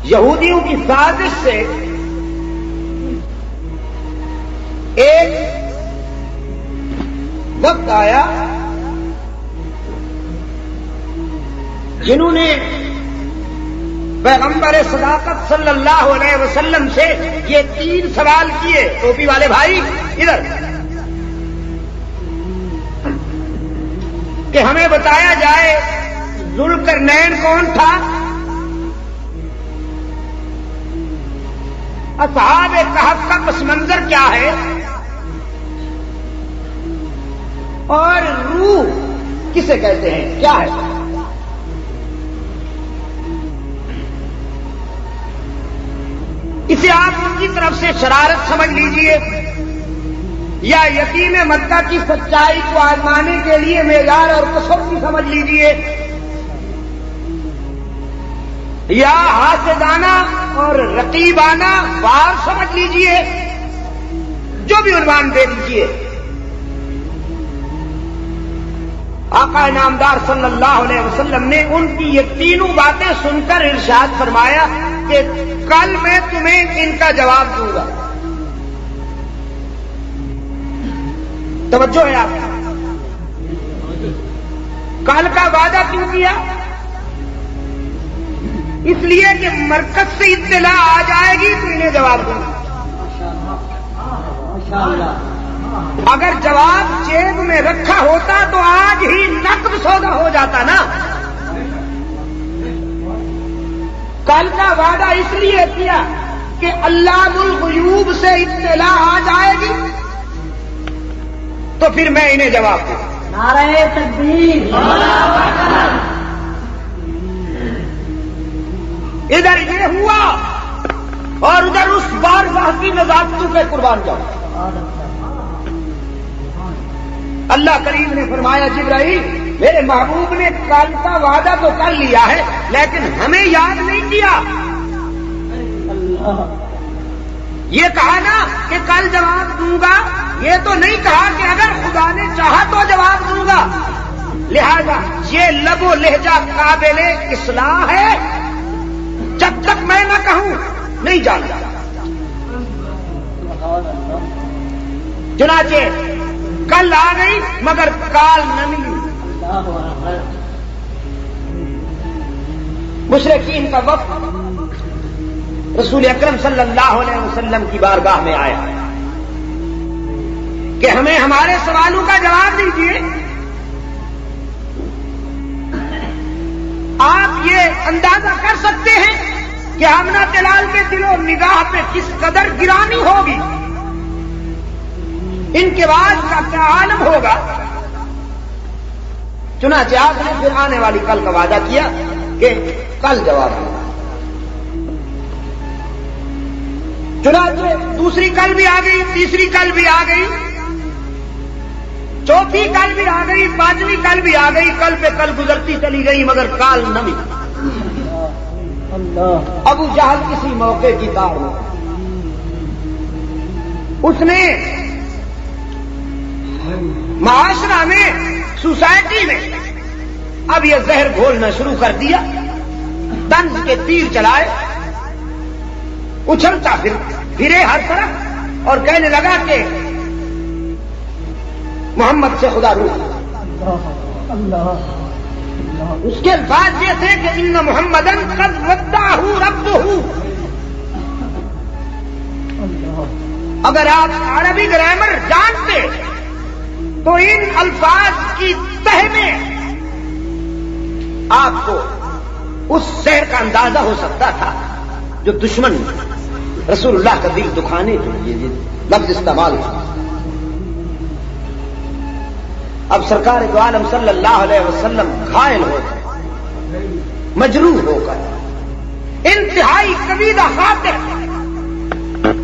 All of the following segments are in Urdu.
یہودیوں کی سازش سے ایک وقت آیا جنہوں نے پیغمبر صداقت صلی اللہ علیہ وسلم سے یہ 3 سوال کیے. ٹوپی والے بھائی ادھر، کہ ہمیں بتایا جائے ذوالقرنین کون تھا، اصحاب کہف کا پس منظر کیا ہے، اور روح کسے کہتے ہیں، کیا ہے. اسے آپ ان کی طرف سے شرارت سمجھ لیجئے یا یتیم مکہ کی سچائی کو آزمانے کے لیے معیار اور کسوٹی سمجھ لیجئے، یا حاسدانہ اور رقیبانہ وار سمجھ لیجئے، جو بھی عنوان دے دیجئے. آقا نامدار صلی اللہ علیہ وسلم نے ان کی یہ 3 باتیں سن کر ارشاد فرمایا کہ کل میں تمہیں ان کا جواب دوں گا. توجہ ہے آپ، کل کا وعدہ کیوں کیا؟ اس لیے کہ مرکز سے اطلاع آ جائے گی تو انہیں جواب دوں گا. اگر جواب جیب میں رکھا ہوتا تو آج ہی نقد سودا ہو جاتا نا. کل کا وعدہ اس لیے کیا کہ علام الغیوب سے اطلاع آ جائے گی تو پھر میں انہیں جواب دوں. نعرہ تکبیر. ادھر یہ ہوا اور ادھر اس بارگاہ کی نزاکتوں پہ قربان جاؤ. اللہ کریم نے فرمایا جبرائیل میرے محبوب نے کل کا وعدہ تو کر لیا ہے لیکن ہمیں یاد نہیں کیا. یہ کہا نا کہ کل جواب دوں گا، یہ تو نہیں کہا کہ اگر خدا نے چاہا تو جواب دوں گا. لہذا یہ لب و لہجہ قابل اصلاح ہے، جب تک میں نہ کہوں نہیں جانتا. چنانچہ کل آ گئی مگر کال نہ ملی. مشرکین کا وفد رسول اکرم صلی اللہ علیہ وسلم کی بارگاہ میں آیا کہ ہمیں ہمارے سوالوں کا جواب دیجیے. آپ یہ اندازہ کر سکتے ہیں کہ آمنہ تلال کے دل و نگاہ پہ کس قدر گرانی ہوگی، ان کے بعد کا کیا عالم ہوگا. چنانچہ آپ نے پھر آنے والی کل کا وعدہ کیا کہ کل جواب ہوگا. چنانچہ دوسری کل بھی آ گئی، تیسری کل بھی آ گئی، چوتھی کل بھی آ گئی، پانچویں کل بھی آ گئی. کل پہ کل گزرتی چلی گئی مگر کال نہ ملی. ابو جہل کسی موقع کی کار ہو، اس نے معاشرہ میں، سوسائٹی میں اب یہ زہر گھولنا شروع کر دیا. طنز کے تیر چلائے، اچھلتا پھرے ہر طرف اور کہنے لگا کہ محمد سے خدا روح. اس کے الفاظ یہ تھے کہ ان محمدن قد ودعہ ربہ. اگر آپ عربی گرامر جانتے تو ان الفاظ کی تہ میں آپ کو اس زہر کا اندازہ ہو سکتا تھا جو دشمن رسول اللہ کا دل دکھانے کے لیے لفظ استعمال ہوا. اب سرکار دو عالم صلی اللہ علیہ وسلم گھائل ہو کر، مجروح ہو کر، انتہائی کبیدہ خاطر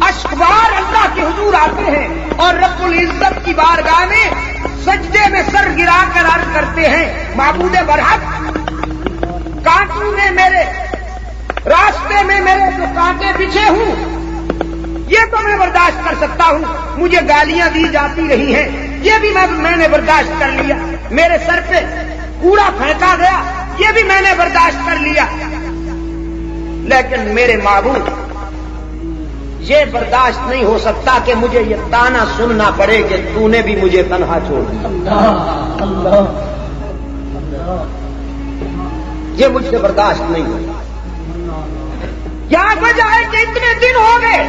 اشکبار اللہ کے حضور آتے ہیں اور رب العزت کی بارگاہ میں سجدے میں سر گرا کر عرض کرتے ہیں معبود برحق، کانٹوں نے میرے راستے میں میرے جو کانٹے بچھے ہوں یہ تو میں برداشت کر سکتا ہوں، مجھے گالیاں دی جاتی رہی ہیں یہ بھی میں نے برداشت کر لیا، میرے سر پہ کوڑا پھینکا گیا یہ بھی میں نے برداشت کر لیا، لیکن میرے معبود یہ برداشت نہیں ہو سکتا کہ مجھے یہ تانا سننا پڑے کہ تو نے بھی مجھے تنہا چھوڑ دیا. یہ مجھ سے برداشت نہیں ہوتا. کیا وجہ ہے کہ اتنے دن ہو گئے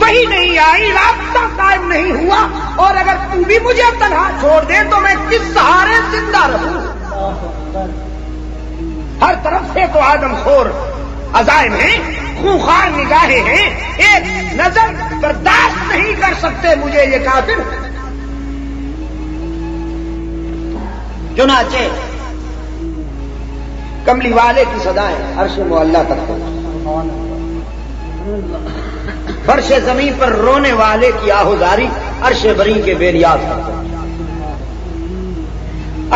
وہی نہیں آئی, رابطہ قائم نہیں ہوا, اور اگر تو بھی مجھے تنہا چھوڑ دے تو میں کس سہارے زندہ رہوں؟ ہر طرف سے تو آدم خور عزائم ہیں, خونخوار نگاہیں ہیں, ایک نظر برداشت نہیں کر سکتے مجھے یہ کافر. چنانچہ کملی والے کی صدائیں عرش معلیٰ تک پہنچی. فرش زمین پر رونے والے کی آہوزاری عرش بری کے بیریاض تک پہنچی.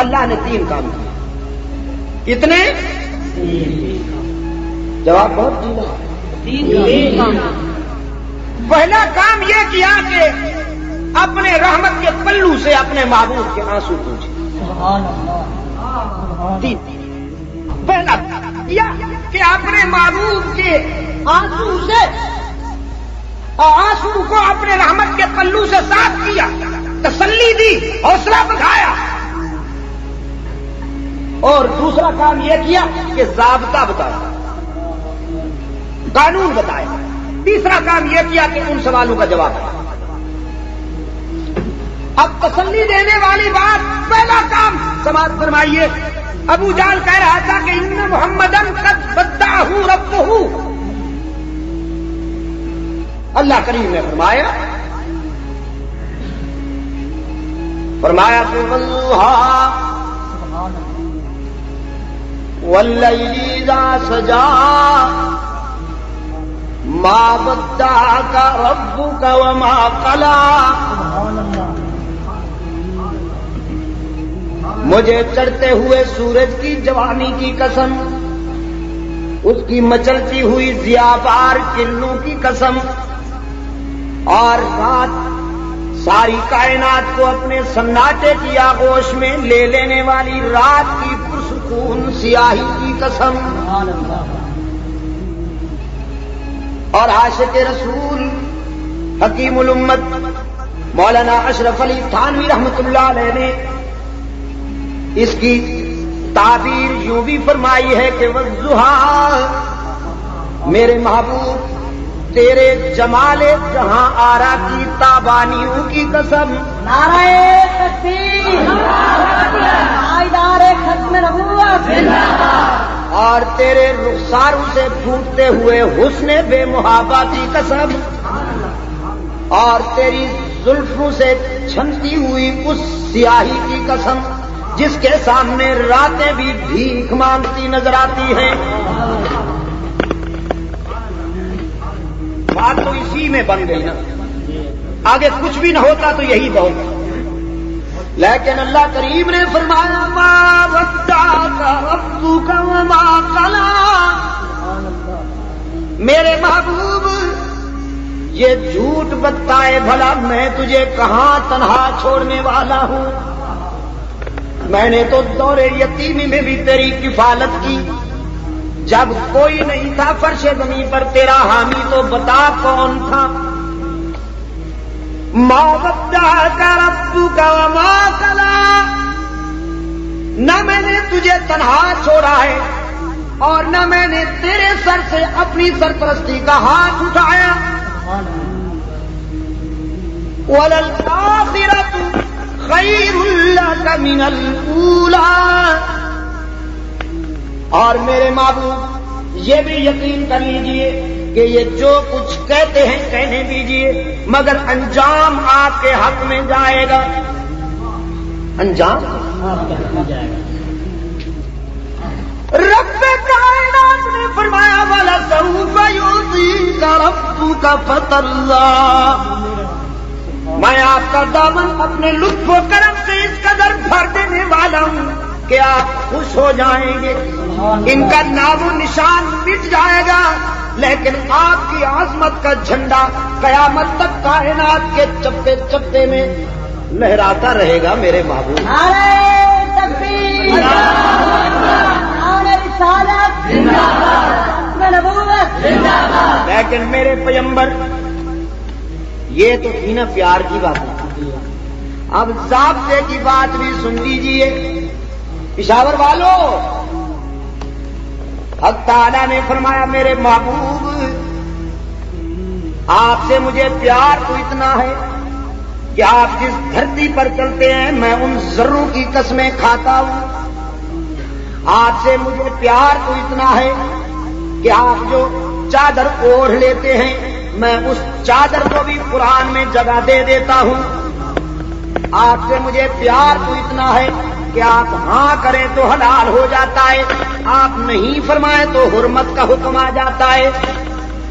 اللہ نے 3 کام کیے. کتنے؟ جواب بہت دینا. پہلا کام یہ کیا کہ اپنے رحمت کے پلو سے اپنے معبود کے آنسو پوچھے. پہلا کیا کہ اپنے معبود کے آنسو سے آنسو کو اپنے رحمت کے پلو سے صاف کیا, تسلی دی, حوصلہ بڑھایا. اور دوسرا کام یہ کیا کہ ضابطہ بتایا, قانون بتایا. تیسرا کام یہ کیا کہ ان سوالوں کا جواب دیا. اب تسلی دینے والی بات, پہلا کام سماعت فرمائیے. ابو جہل کہہ رہا تھا کہ ان محمدن قد بدعہ ربہ. اللہ کریم نے فرمایا کہ والضحیٰ واللیل اذا سجا ما ودعک ربک وما قلی. مجھے چڑھتے ہوئے سورج کی جوانی کی قسم, اس کی مچلتی ہوئی ضیابار کرنوں کی قسم, اور رات ساری کائنات کو اپنے سناٹے کی آغوش میں لے لینے والی رات کی پرسکون سیاہی کی قسم. اور عاشق رسول حکیم الامت مولانا اشرف علی تھانوی رحمت اللہ علیہ نے اس کی تعبیر یوں بھی فرمائی ہے کہ والضحیٰ, میرے محبوب تیرے جمال جہاں آرا کی تابانیوں کی قسم. نعرہ تکبیر, پائیدار ختم نبوت. اور تیرے رخساروں سے پھوٹتے ہوئے حسن بے محابہ کی قسم, اور تیری زلفوں سے چھنتی ہوئی اس سیاہی کی قسم جس کے سامنے راتیں بھی بھیک مانگتی نظر آتی ہیں. بات تو اسی میں بن گئی نا, آگے کچھ بھی نہ ہوتا تو یہی بہت. لیکن اللہ کریم نے فرمایا ما ودعک ربک وما قلی. میرے محبوب یہ جھوٹ بتائے بھلا میں تجھے کہاں تنہا چھوڑنے والا ہوں. میں نے تو دور یتیمی میں بھی تیری کفالت کی, جب کوئی نہیں تھا فرش زمین پر تیرا حامی, تو بتا کون تھا. ما ودعک ربک وما قلی. نہ میں نے تجھے تنہا چھوڑا ہے اور نہ میں نے تیرے سر سے اپنی سرپرستی کا ہاتھ اٹھایا. وَلَلْآخِرَةُ خَيْرٌ لَكَ مِنَ الْأُولَىٰ. اور میرے محبوب یہ بھی یقین کر لیجئے کہ یہ جو کچھ کہتے ہیں کہنے دیجئے, مگر انجام آپ کے حق میں جائے گا. انجام رب کائنات نے فرمایا وَلَسَوْفَ يُعْطِيكَ رَبُّكَ فَتَرْضَىٰ. میں آپ کا دامن اپنے لطف و کرم سے اس قدر بھر دینے والا ہوں کہ آپ خوش ہو جائیں گے. ان کا نام و نشان مٹ جائے گا, لیکن آپ کی عظمت کا جھنڈا قیامت تک کائنات کے چپے چپے میں لہراتا رہے گا. میرے محبوب نعرہ تکبیر, نعرہ رسالت, لیکن میرے پیغمبر یہ تو تھی نا پیار کی بات. اب ضابطے کی بات بھی سن لیجئے پشاور والوں. حق تعالیٰ نے فرمایا میرے محبوب آپ سے مجھے پیار تو اتنا ہے کہ آپ جس دھرتی پر چلتے ہیں میں ان ذروں کی قسمیں کھاتا ہوں. آپ سے مجھے پیار تو اتنا ہے کہ آپ جو چادر اوڑھ لیتے ہیں میں اس چادر کو بھی قرآن میں جگہ دے دیتا ہوں. آپ سے مجھے پیار تو اتنا ہے کہ آپ ہاں کریں تو حلال ہو جاتا ہے, آپ نہیں فرمائیں تو حرمت کا حکم آ جاتا ہے.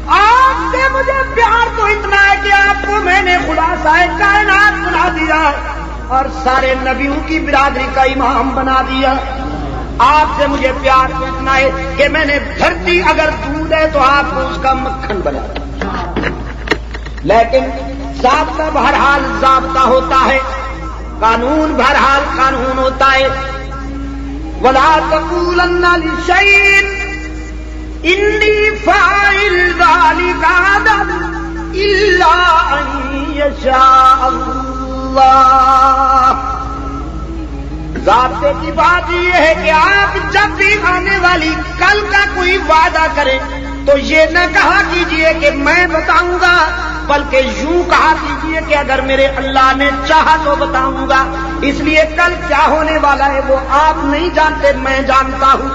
آپ سے مجھے پیار تو اتنا ہے کہ آپ کو میں نے خلاصہ کائنات بنا دیا اور سارے نبیوں کی برادری کا امام بنا دیا. آپ سے مجھے پیار تو اتنا ہے کہ میں نے دھرتی اگر دودھ ہے تو آپ کو اس کا مکھن بنا دیا. لیکن ضابطہ بہرحال ضابطہ ہوتا ہے, قانون بہرحال قانون ہوتا ہے. وَلَا تَقُولَنَّ لِشَيْءٍ إِنِّي فَاعِلٌ ذَلِكَ غَدًا إِلَّا أَن يَشَاءَ اللَّهُ. ضابطے کی بات یہ ہے کہ آپ جب بھی آنے والی کل کا کوئی وعدہ کریں تو یہ نہ کہا کیجئے کہ میں بتاؤں گا, بلکہ یوں کہا کیجئے کہ اگر میرے اللہ نے چاہا تو بتاؤں گا. اس لیے کل کیا ہونے والا ہے وہ آپ نہیں جانتے, میں جانتا ہوں.